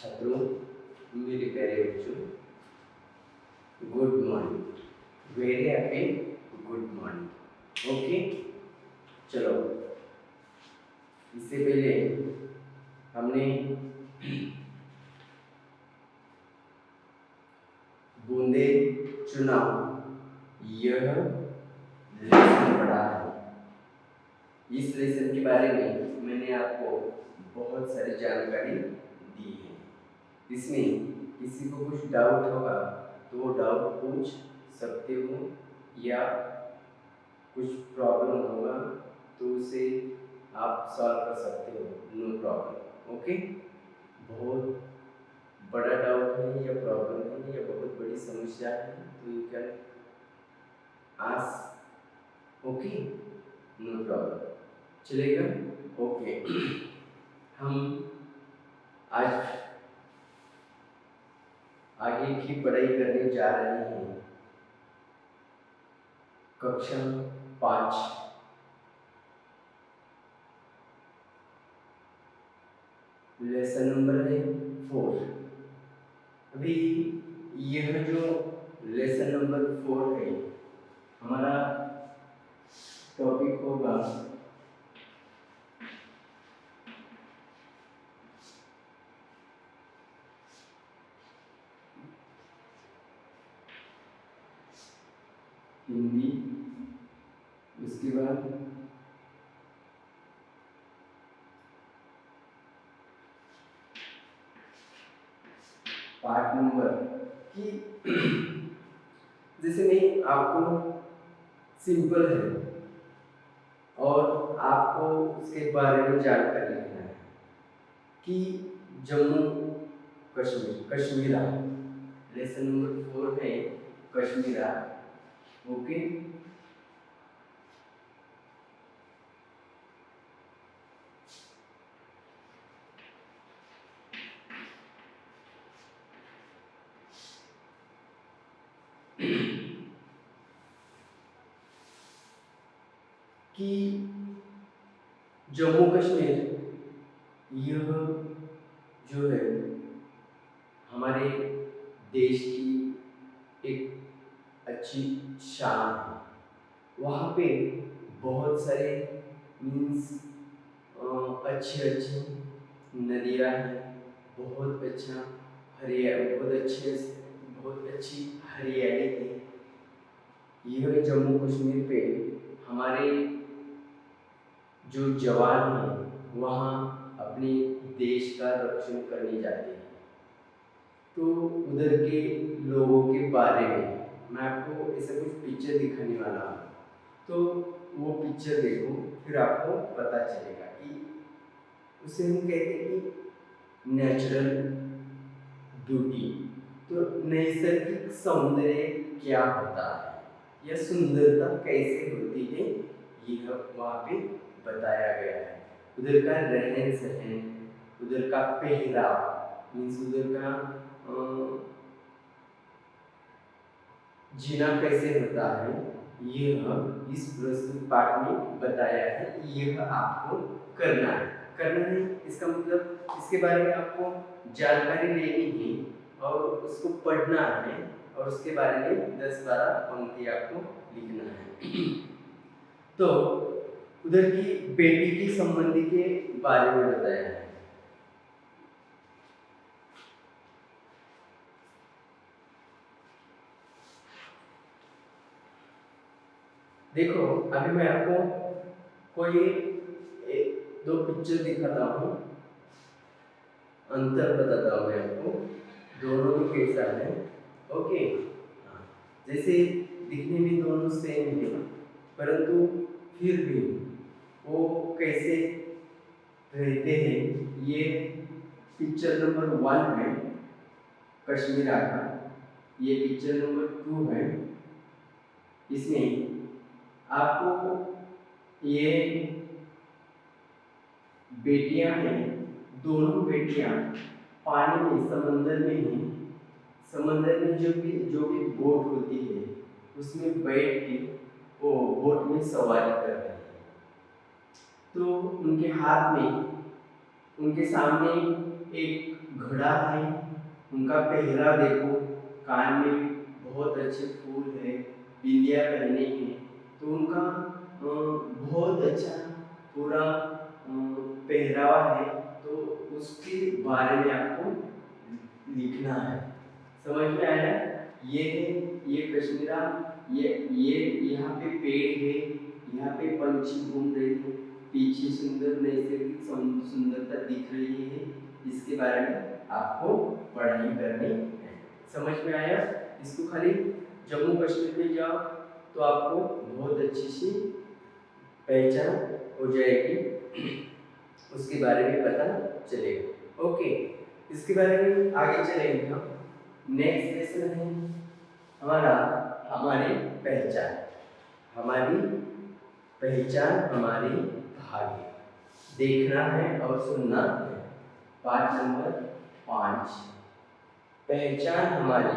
छात्रों, मेरे प्यारे बच्चों, good morning. Very happy good morning. Okay, चलो इससे पहले हमने बूंदे चुनाव यह लेसन पढ़ा है। इस लेसन के बारे में मैंने आपको बहुत सारी जानकारी दी है। इसमें किसी को कुछ डाउट होगा तो वो डाउट पूछ सकते हो, या कुछ प्रॉब्लम होगा तो उसे आप सॉल्व कर सकते हो, नो प्रॉब्लम। ओके, बहुत बड़ा डाउट है या प्रॉब्लम है या बहुत बड़ी समस्या है तो you can ask, okay, no problem, चलेगा। ओके हम आज आगे की पढ़ाई करने जा रहे हैं। कक्षा 5 लेसन नंबर है 4। अभी यह जो लेसन नंबर 4 है, हमारा टॉपिक होगा हिंदी। उसके बाद पार्ट नंबर कि जैसे नहीं, आपको सिंपल है और आपको उसके बारे में जानकारी लिखना है कि जम्मू कश्मीरा लेसन नंबर 4 है कश्मीरा। ओके, कि जम्मू कश्मीर यह जो है हमारे देश की एक अच्छी शान है। वहाँ पे बहुत सारे मीन्स अच्छी अच्छी नदियाँ हैं, बहुत अच्छा बहुत अच्छी हरियाली है। यह जम्मू कश्मीर पे हमारे जो जवान हैं वहाँ अपने देश का रक्षण करने जाते हैं। तो उधर के लोगों के बारे में मैं आपको ऐसा कुछ पिक्चर दिखाने वाला हूँ, तो वो पिक्चर देखो, फिर आपको पता चलेगा कि उसे हम कहते हैं कि नेचुरल ब्यूटी। तो नैसर्गिक सौंदर्य क्या होता है या सुंदरता कैसे होती है, यह वहाँ पे बताया गया है। उधर का रहन सहन, उधर का पहराव मीन्स उधर का जीना कैसे होता है, यह इस प्रस्तुत पाठ में बताया है। यह आपको करना है इसका मतलब इसके बारे में आपको जानकारी लेनी है और उसको पढ़ना है और उसके बारे में 10-12 पंक्ति आपको लिखना है। तो उधर की बेटी की संबंधी के बारे में बताया है। देखो, अभी मैं आपको कोई दो पिक्चर दिखाता हूँ, अंतर बताता हूँ मैं आपको, दोनों में कैसा है। ओके, जैसे दिखने में दोनों सेम है, परंतु फिर भी वो कैसे रहते हैं, ये पिक्चर नंबर 1 है कश्मीरा का, ये पिक्चर नंबर 2 है। इसमें आपको ये बेटियां हैं, दोनों बेटियां पानी में, समंदर में हैं। समंदर में जो भी बोट होती है उसमें बैठ के वो बोट में सवारी कर रहे हैं। तो उनके हाथ में, उनके सामने एक घड़ा है, उनका पहराव देखो, कान में बहुत अच्छे फूल है, बिंदिया पहने हैं, तो उनका बहुत अच्छा पूरा पहरावा है, तो उसके बारे में आपको लिखना है। समझ में आया? ये है, ये कश्मीरा, ये यहाँ पे पेड़ है, यहाँ पे पंछी घूम रहे हैं, पीछे सुंदर नैसर्गिक सुंदरता दिख रही है, इसके बारे में आपको पढ़ाई करनी है। समझ में आया? इसको खाली जम्मू कश्मीर में जाओ तो आपको बहुत अच्छी सी पहचान हो जाएगी, उसके बारे में पता चलेगा। ओके, इसके बारे में आगे चलेंगे हम। नेक्स्ट लेसन है हमारा हमारी पहचान। हमारी पहचान हमारी भाग्य देखना है और सुनना है। पाठ नंबर 5, पहचान हमारी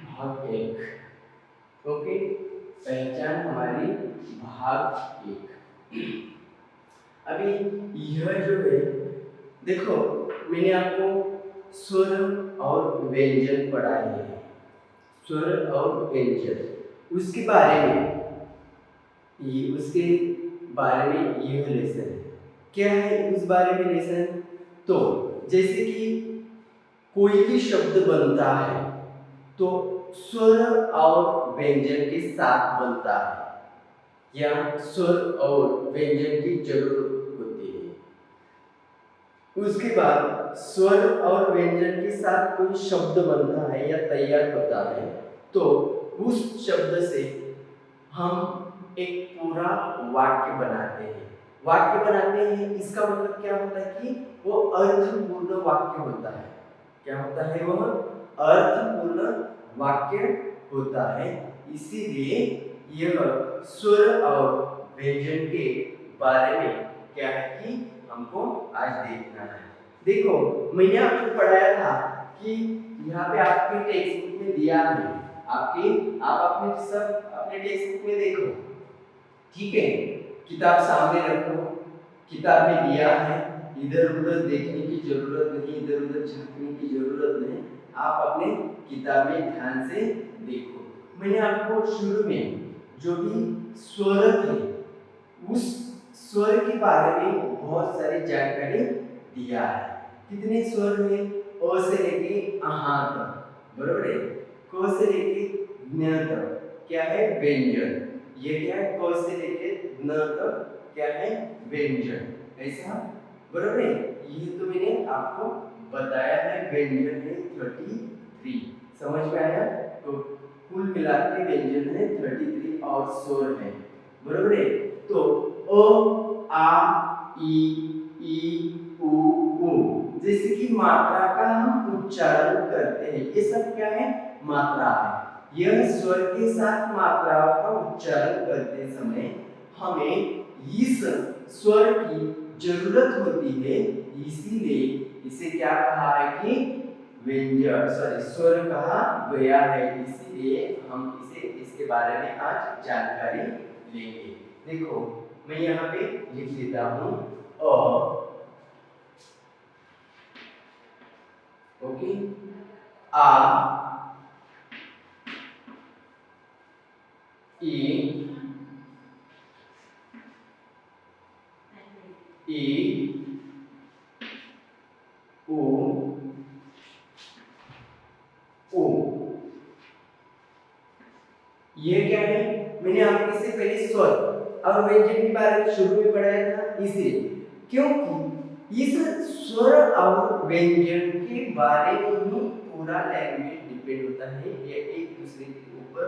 भाग 1। ओके, पहचान हमारी भाग 1। अभी यह जो है, देखो मैंने आपको स्वर और व्यंजन पढ़ाए हैं, स्वर और व्यंजन, उसके बारे में यह लेसन है। क्या है उस बारे में लेसन? तो जैसे कि कोई भी शब्द बनता है तो स्वर और व्यंजन के साथ बनता है, या स्वर और व्यंजन की जरूरत होती है। उसके बाद स्वर और व्यंजन के साथ कोई शब्द बनता है या तैयार होता है, तो उस शब्द से हम एक पूरा वाक्य बनाते हैं। वाक्य बनाते हैं, इसका मतलब क्या होता है कि वो अर्थपूर्ण वाक्य होता है। क्या होता है? वह अर्थपूर्ण वाक्य होता है। इसीलिए यह स्वर और व्यंजन के बारे में क्या है कि हमको आज देखना है। देखो मैंने आपको पढ़ाया था कि यहाँ पे आपके टेक्स्ट बुक में दिया है, आप अपने टेक्स्ट बुक में देखो, ठीक है? किताब सामने रखो, किताब में दिया है, इधर उधर देखने की जरूरत नहीं, इधर उधर झांकने की जरूरत नहीं, आप अपने किताब में ध्यान से देखो। मैंने आपको शुरू में जो भी स्वर थे, उस स्वर के बारे में बहुत सारी जानकारी दिया है। कितने स्वर हैं? अ से लेके अहा तक, बरोबर है? क से लेके ज्ञ तक क्या है? व्यंजन। ये क्या है? क से लेके न तक क्या है? व्यंजन। ऐसा बरोबर है? ये तो मैंने आपको बताया है। व्यंजन है 33। समझ में आया? तो कुल मिला के व्यंजन है 33 और स्वर है, बरोबर है? तो अ, आ, ई, उ, जैसे कि मात्रा का हम उच्चारण करते हैं, ये सब क्या है? मात्रा है। यह स्वर के साथ मात्राओं का उच्चारण करते समय हमें इस स्वर की जरूरत होती है, इसीलिए इसे क्या कहा है कि व्यंजन स्वर कहा गया है। इसीलिए हम इसके बारे में आज जानकारी लेंगे। देखो मैं यहाँ पे लिख देता हूँ अ, ओके, आ, ई, उ, ये क्या है? मैंने आपको इससे पहले स्वर और व्यंजन के बारे में शुरू में पढ़ाया था, इसलिए क्योंकि इस स्वर और व्यंजन के बारे में ही पूरा लैंग्वेज डिपेंड होता है, ये एक दूसरे के ऊपर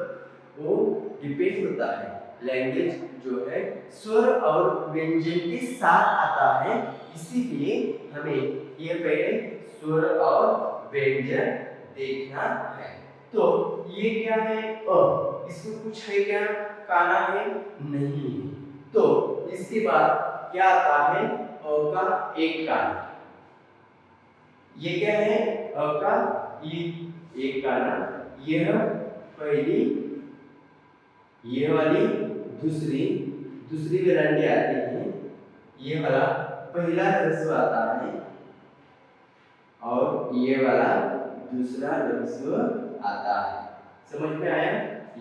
वो डिपेंड होता है। लैंग्वेज जो है स्वर और व्यंजन के साथ आता है, इसीलिए हमें ये पहले स्वर और व्यंजन देखना है। तो ये क्या है? अ, इसमें कुछ है क्या? काना है? नहीं। तो इसके बाद क्या आता है? का एक काना। ये क्या है? अ का एक काना। यह पहली, ये वाली दूसरी वेलांटी आती है। ये वाला पहला ह्रस्व आता है और ये वाला दूसरा ह्रस्व आता है। समझ में आया?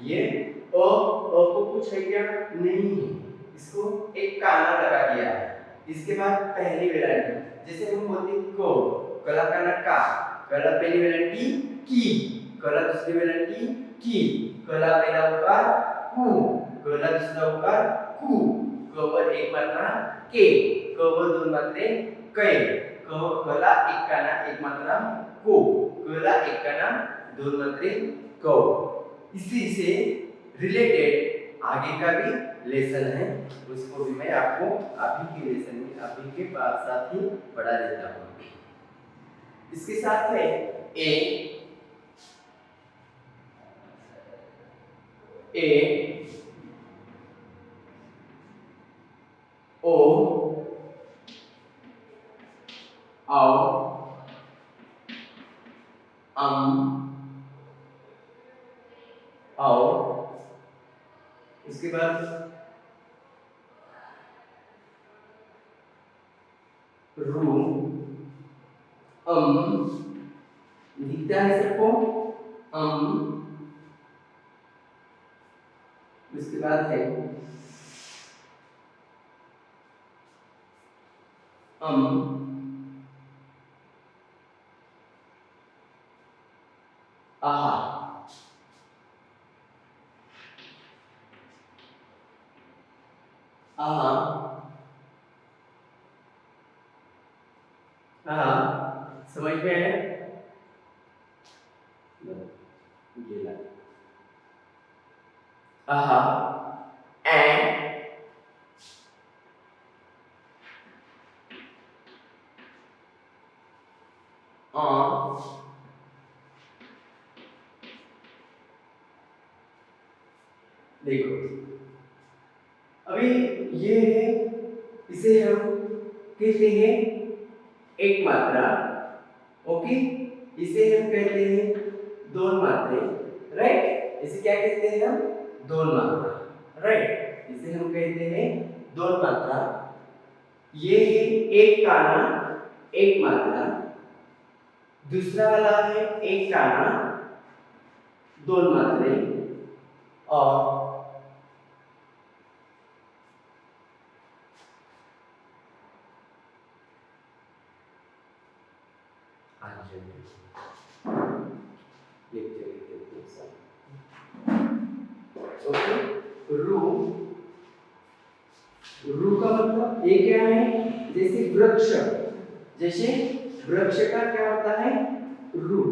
ये अ को कुछ है क्या? नहीं है, इसको एक काना लगा दिया है। इसके बाद पहली वेलांटी, जैसे हम बोलते हैं को, कला काना का, कला पहली वेलांटी की, कला दूसरी वेलांटी की, कला पहला उकार कु, कला दूसरा उकार कु, क वर एक मात्रा के, क वर दोन मात्रे कै, कला एक काना एक मात्रा को, कला एक काना दोन मात्रे कौ। इसी से रिलेटेड आगे का भी लेसन है, उसको भी मैं आपको अभी के लेसन में अभी के साथ ही पढ़ा देता हूँ। इसके साथ है ओ औ औ, इसके बाद रू, दिखता है सबको? इसके बाद है आहा, आहा, आहा, समझ में है? आहा, देखो अभी ये है, इसे हम कहते हैं एक मात्रा, ओके, इसे हम कहते हैं दोन मात्रे, राइट? इसे क्या कहते हैं हम? दोन मात्रा, राइट? इसे हम कहते हैं दोन मात्रा। ये है एक काना एक मात्रा, दूसरा वाला है एक काना दोन मात्रे, और रू का मतलब ये क्या है? जैसे वृक्ष, जैसे वृक्ष का क्या होता है? रू,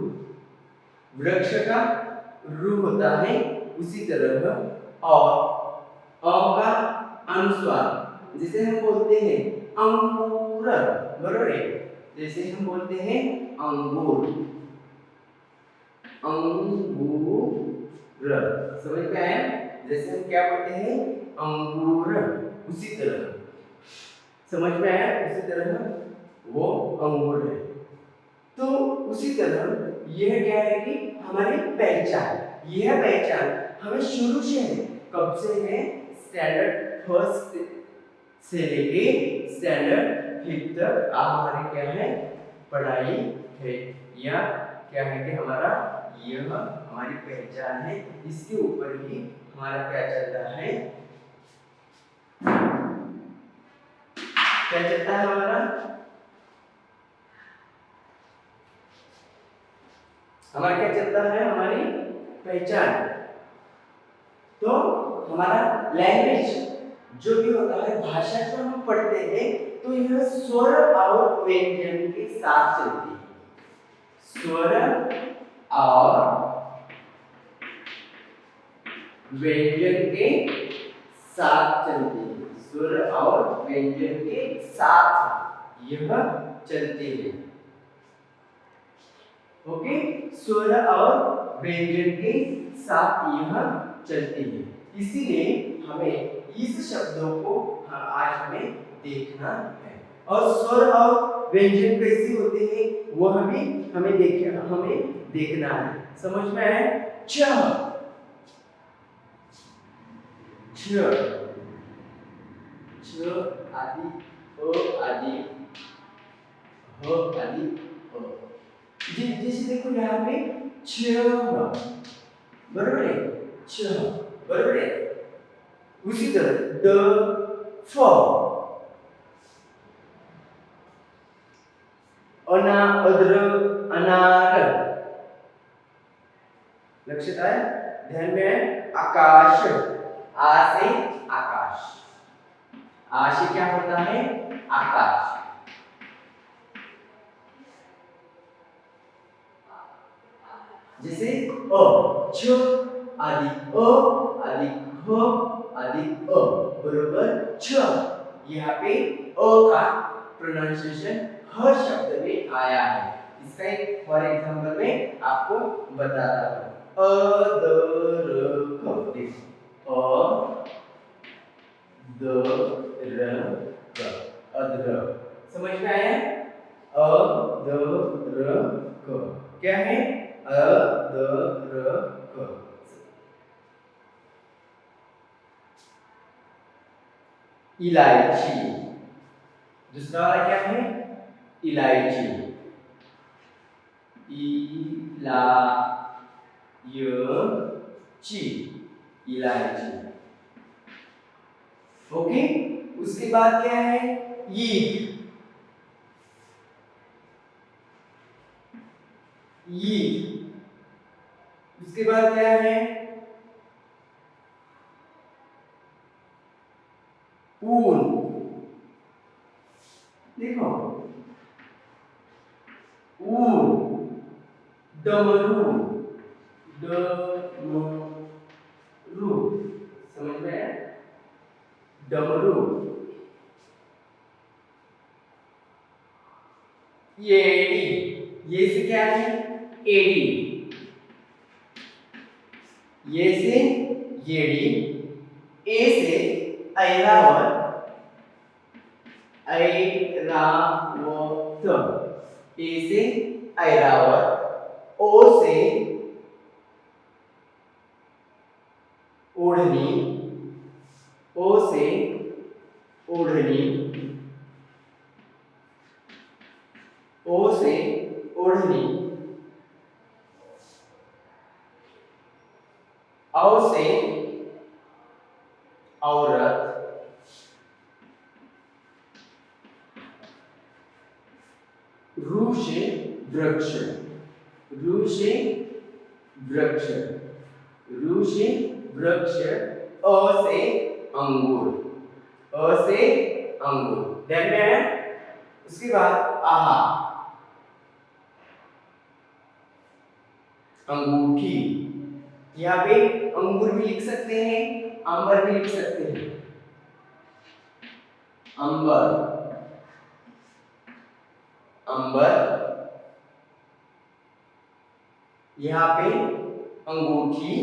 वृक्ष का रू होता है, उसी तरह और अ का अनुस्वार, जिसे हम बोलते हैं अंगूर, बरोबर है? जैसे हम बोलते हैं अंगूर, अंगूर, समझ में आया? जैसे हम क्या बोलते हैं अंगूर, उसी तरह समझ में आया? उसी तरह वो अंगूर है। तो उसी तरह यह क्या है कि हमारी पहचान, यह पहचान हमें शुरू से है, कब से है? स्टैंडर्ड फर्स्ट से लेके स्टैंडर्ड फिफ्थ तक हमारी क्या है? पढ़ाई है, या क्या है कि हमारा यह हमारी पहचान है। इसके ऊपर ही हमारा क्या चलता है? क्या चलता है हमारा? हमारा क्या चलता है? हमारी पहचान। तो हमारा लैंग्वेज जो भी होता है, भाषा को हम पढ़ते हैं तो यह स्वर और व्यंजन के साथ चलती है, स्वर और व्यंजन के साथ चलती है, स्वर और व्यंजन के साथ यह चलती है, ओके? स्वर और व्यंजन के साथ यह चलती है। इसीलिए हमें इस शब्दों को आज हमें देखना है। और स्वर और व्यंजन कैसे होते हैं वह भी हमें देखना है। समझ में आया? छ छ छ आदि अ आदि ह आदि अ। जैसे देखो यहाँ पे छ बरोबर है, छ बरोबर है। उसी तरह द फ अना अद्र अनार। लक्षित है, ध्यान में है। आकाश, आ से आकाश, आ से क्या होता है? आकाश। जैसे अ छ आदि अ आदि ह आदि अ बरोबर छ। यहाँ पे अ का प्रोनाउंसिएशन ह शब्द में आया है। इसका एक फॉर एग्जांपल में आपको बताता हूँ। अ द र क, अ द र क, अद्रक। समझ में आया? अ द र क क्या है? अ द र क। इलायची, दूसरा वाला क्या है? इलायची, इलायची, इलायची। ओके, उसके बाद क्या है? ईख, ईख। उसके बाद क्या है? ऊन। देखो ऊन, डमरू, डमरू। समझ में आया? डमरू। एड़ी, ये से क्या है? एड़ी, ये से येड़ी, ए से ऐरावत, ऐरावत, ए से ऐरावत, ओ से ओढ़नी, ओ से ओढ़नी, ओ से ओढ़नी, औ से औरत, रू से वृक्ष, रू से वृक्ष, रू से वृक्ष, अ से अंगूर, अ से अंगूर। ध्यान में आया? उसके बाद आहा, अंगूठी। यहाँ पे अंगूर भी लिख सकते हैं, अंबर भी लिख सकते हैं। अंबर, अंबर। यहाँ पे अंगूठी,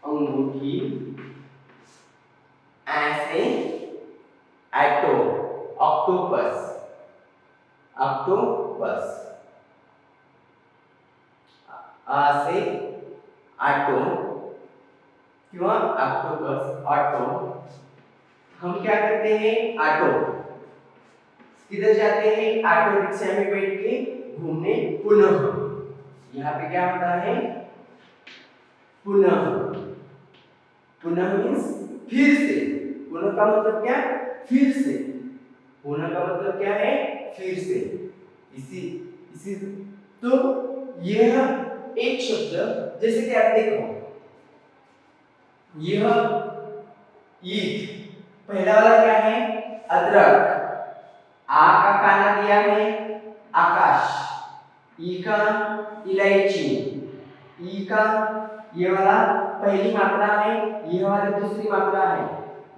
अंगूठी। ऐसे एटो, ऑक्टोपस, ऑक्टोपस। आ से ऑटो क्यों? Octopus, auto. हम क्या करते हैं? ऑटो किधर जाते हैं? ऑटो रिक्शा में बैठ के घूमने पुनः। यहाँ पे क्या होता है? पुनः, पुनः मीन्स फिर से। पुनः का मतलब क्या? फिर से। पुनः का मतलब क्या है? फिर से। इसी इसी तो यह एक शब्द, जैसे कि आप देखो, यह ईख, पहला वाला क्या है? अदरक। आ का काना दिया है आकाश, ई का इलायची, ई का ये वाला पहली मात्रा है, ये वाली दूसरी मात्रा है,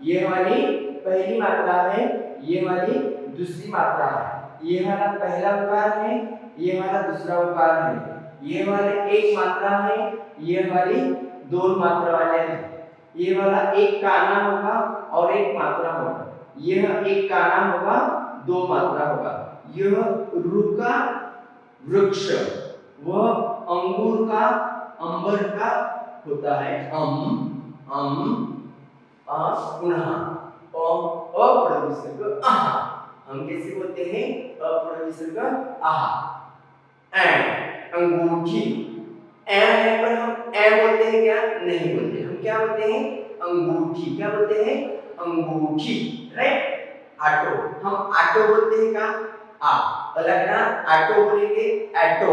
ये वाली पहली मात्रा है, ये वाली दूसरी मात्रा है, ये वाला पहला उकार है, ये वाला दूसरा उकार है, ये वाले एक मात्रा है, ये वाली दो मात्रा वाले हैं। ये वाला एक काना होगा और एक मात्रा होगा, यह एक काना होगा, दो मात्रा होगा। यह रु का वृक्ष, वह अंगूर का अंबर का होता है। पुनः अपूर्ण विसर्ग आहा, हम कैसे बोलते हैं अपूर्ण विसर्ग आहा। अंगूठी, है पर हम ए बोलते हैं क्या? नहीं बोलते, हम क्या बोलते हैं? अंगूठी। क्या बोलते हैं? अंगूठी, राइट। ऑटो, हम ऑटो बोलते हैं क्या? आ अलग ना, ऑटो बोलेंगे ऑटो,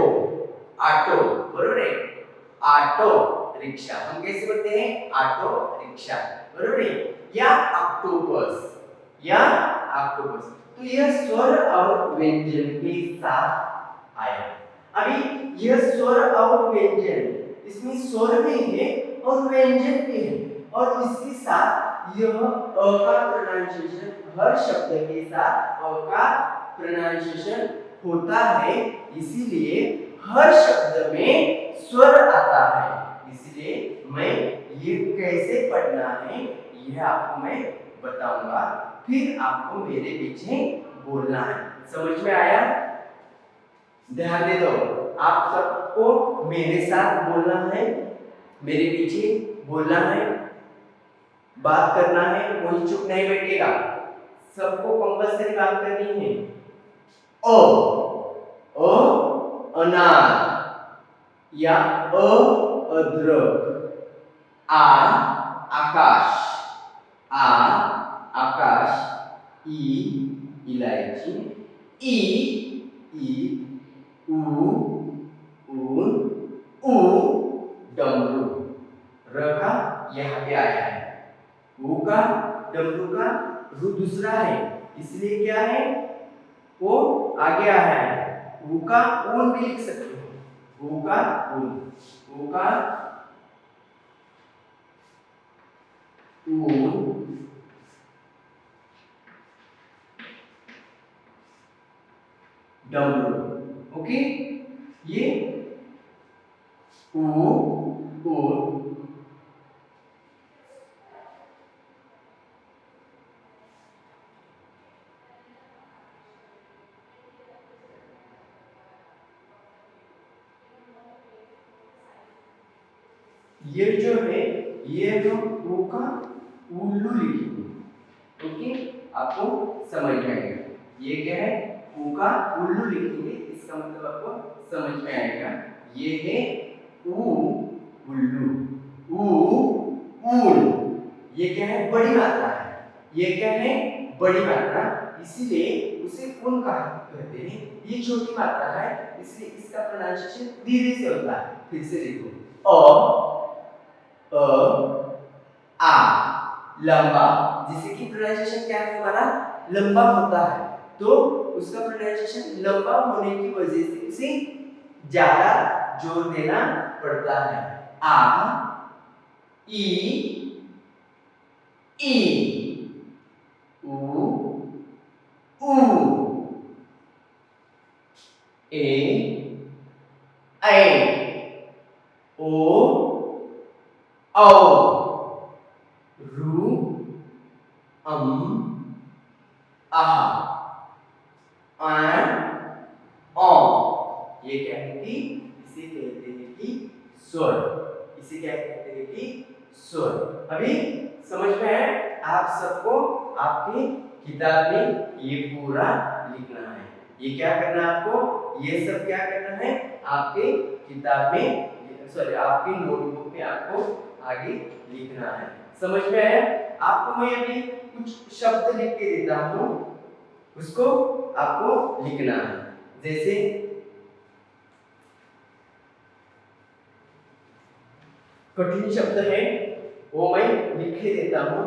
ऑटो बरोबर है। ऑटो रिक्शा, हम कैसे बोलते हैं? ऑटो रिक्शा, बरोबर है। या ऑक्टोपस, या ऑक्टोपस। तो यह स्वर और व्यंजन के साथ आया। अभी यह स्वर और व्यंजन, इसमें स्वर भी है और व्यंजन भी है, और इसके साथ यह अ का प्रोनाउंसिएशन, हर शब्द के साथ अ का प्रोनाउंसिएशन होता है, इसीलिए हर शब्द में स्वर आता है। इसलिए मैं ये कैसे पढ़ना है यह आपको मैं बताऊंगा, फिर आपको मेरे पीछे बोलना है। समझ में आया? ध्यान दे दो, आप सबको मेरे साथ बोलना है, मेरे पीछे बोलना है, बात करना है, कोई चुप नहीं बैठेगा, सबको कंपल्सरी बात करनी है। ओ अनार, या अदरक, आ आकाश, आ आकाश, ई इलायची, ई ऊ डमरू। र का यहाँ पे आया है, ऊ का डमरू का रू दूसरा है, इसलिए क्या है वो आगे आया है। ऊ का ऊन भी लिख सकते हो, ऊ का ऊन, ऊ का ऊन, डमरू। ओके, ये ऊ ये जो है, ये हम ऊ का उल्लू लिखेंगे। ओके, आपको समझ में आएगा। ये क्या है? ऊ का उल्लू लिखेंगे, इसका मतलब आपको समझ में आएगा। ये है ऊ उल्लू, ऊन। ये क्या है? बड़ी मात्रा है। ये क्या है? बड़ी मात्रा, इसीलिए उसे ऊन कहते हैं। ये छोटी मात्रा है, इसलिए इसका प्रोनाउंसिएशन धीरे से होता है। फिर से देखो, आ लंबा, जिसे कि प्रोनाउंसिएशन क्या है हमारा? लंबा होता है, तो उसका प्रोनाउंसिएशन लंबा होने की वजह से उसे ज्यादा जोर देना पड़ता है। आ ई ऊ ए ओ औ रू आहा ओ। ये क्या है कि इसे कहते हैं कि स्वर, इसे क्या कहते हैं कि स्वर। अभी समझ में है आप सबको? आपकी किताब में ये पूरा लिखना है। ये क्या करना है आपको? ये सब क्या करना है आपके किताब में, सॉरी आपकी नोटबुक में आपको आगे लिखना है। समझ में आया? आपको मैं अभी कुछ शब्द लिख के देता हूँ, उसको आपको लिखना है। जैसे कठिन शब्द है वो मैं लिख के देता हूँ,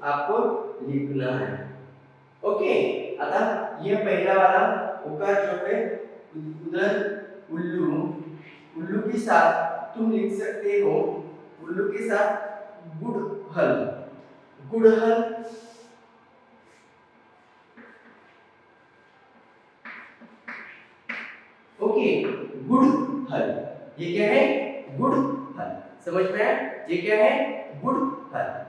आपको लिखना है। ओके, अतः ये पहला वाला उकार जो है, उधर उल्लू, उल्लू के साथ तुम लिख सकते हो, उल्लू के साथ गुड़हल, गुड़हल। ओके, गुड़हल, ये क्या है? गुड़हल। समझ में आया? ये क्या है? गुड़हल।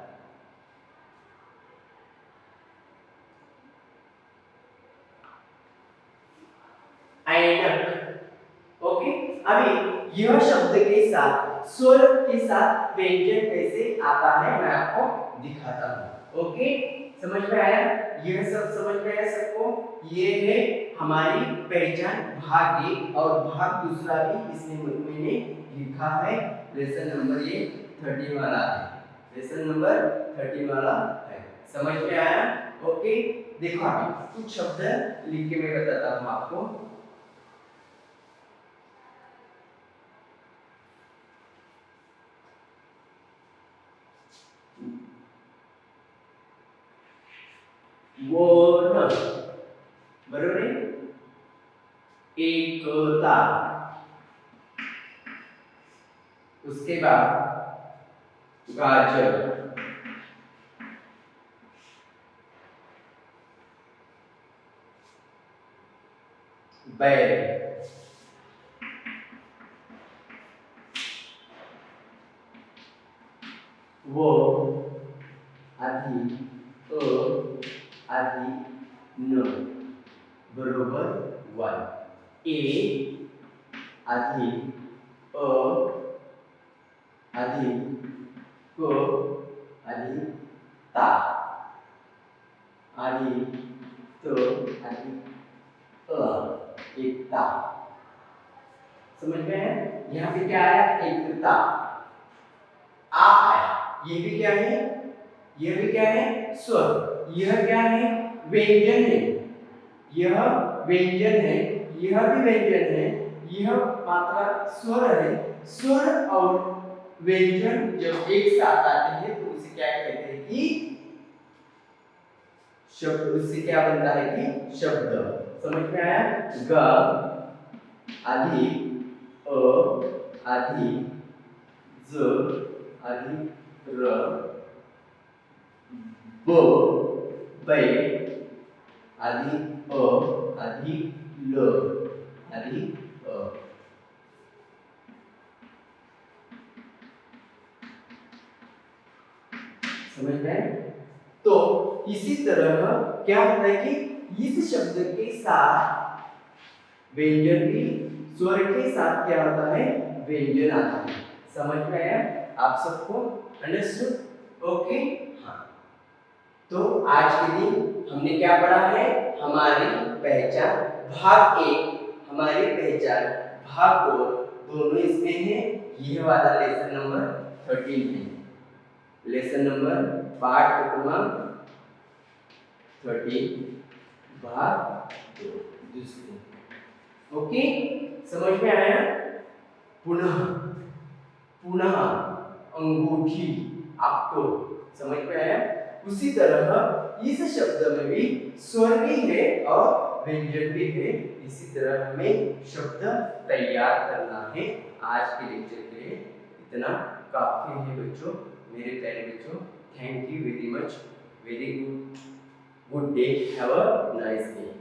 अभी यह शब्द के साथ स्वर के साथ व्यंजन कैसे आता है मैं आपको दिखाता हूँ। ओके, समझ में आया? यह सब समझ में आया सबको? ये है हमारी पहचान भाग 1 और भाग दूसरा भी इसमें मैंने लिखा है। लेसन नंबर ये 30 वाला है, लेसन नंबर 30 वाला है। समझ में आया? ओके, देखो अभी कुछ शब्द लिख के मैं बताता हूँ आपको। वो न बरोबर है, एकता, उसके बाद गाजर, बैल, वो आधी आधी न बरोबर 1, ए आधी आधी क आधी ता आधी आधी एकता। समझ में है? यहाँ पे क्या आया? एकता। आ है, ये भी क्या है? यह भी क्या है? स्वर। यह क्या है? व्यंजन है। यह व्यंजन है, यह भी व्यंजन है, यह मात्रा स्वर है। स्वर और व्यंजन जब एक साथ आते हैं तो उसे क्या कहते हैं कि शब्द। उससे क्या बनता है कि शब्द। समझ में आया? ग आधी आधी ज आधी र ब बै आधी आधी ल आधी समझ में? तो इसी तरह क्या होता है कि इस शब्द के साथ व्यंजन भी, स्वर के साथ क्या होता है? व्यंजन आता है। समझ में आया आप सबको? अंडरस्टूड? ओके, हाँ। तो आज के दिन हमने क्या पढ़ा है? हमारी पहचान भाग 1, हमारी पहचान भाग 2 दोनों इसमें है। यह वाला लेसन नंबर 13 है, लेसन नंबर पाठ क्रमांक 13 भाग 2 दूसरे। ओके, समझ में आया? पुनः पुनः अंगूठी आपको समझ में आया? उसी तरह इस शब्द में भी स्वर भी है और व्यंजन भी है। इसी तरह हमें शब्द तैयार करना है। आज के लेक्चर के लिए इतना काफी है बच्चों, मेरे प्यारे बच्चों। Thank you very much, very good day, have a nice day.